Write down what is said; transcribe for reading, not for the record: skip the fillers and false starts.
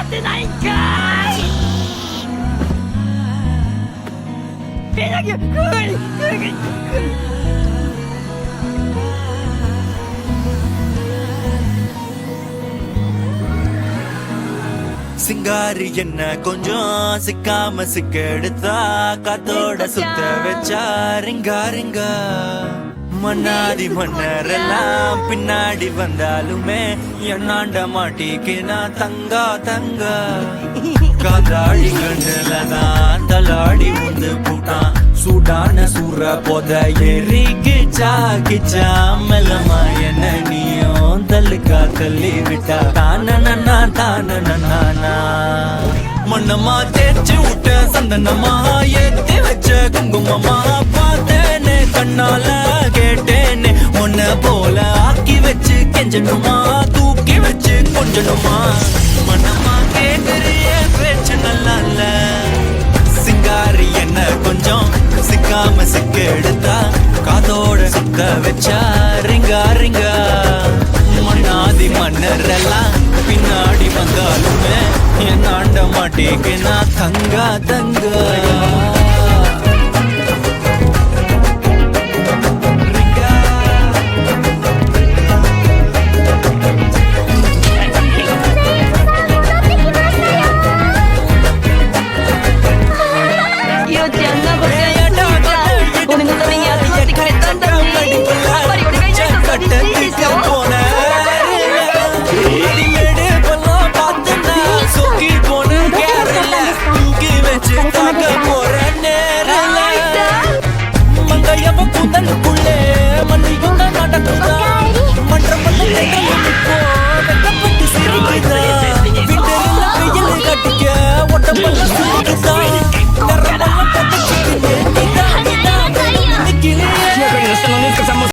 ってないんかい。சிங்காரி என்ன கொஞ்சம் சிக்காம சிக்கெடுத்தா காத்தோட சுத்த வச்சா ரிங்கா ரிங்கா மன்னாதி மன்னரெல்லாம் பின்னாடி வந்தாலுமே என்னாண்ட மாட்டிக்கு நான் தங்கா தங்கா காத்தாடி கண்ணுலதான் தலாடி வந்து போட்டான் சூடான சூற போத ஏறி கிச்சா கிச்சா மெல்லமா என்ன நீயும் தள்ளுக்கா தள்ளி விட்டா தானனா தானனா மண்ணமா தேய்ச்சி விட்ட சந்தனமா ஏத்தி வச்ச குங்குமமா பார்த்தேனே கண்ணால கேட்டேனே உன்ன போல ஆக்கி வச்சு கெஞ்சணுமா தூக்கி வச்சு கொஞ்சணுமா மனமா கேட்கறிய பேச்சு நல்லா இல்ல சிங்காரி என்ன கொஞ்சம் சிக்காம சிக்க எடுத்தா காதோட சுத்த வச்சா ரிங்கா ரிங்கா மண்ணாதி மன்னர் எல்லாம் பின்னாடி வந்தாலுமே என் ஆண்ட மாட்டேக்கு நான் தங்கா தங்க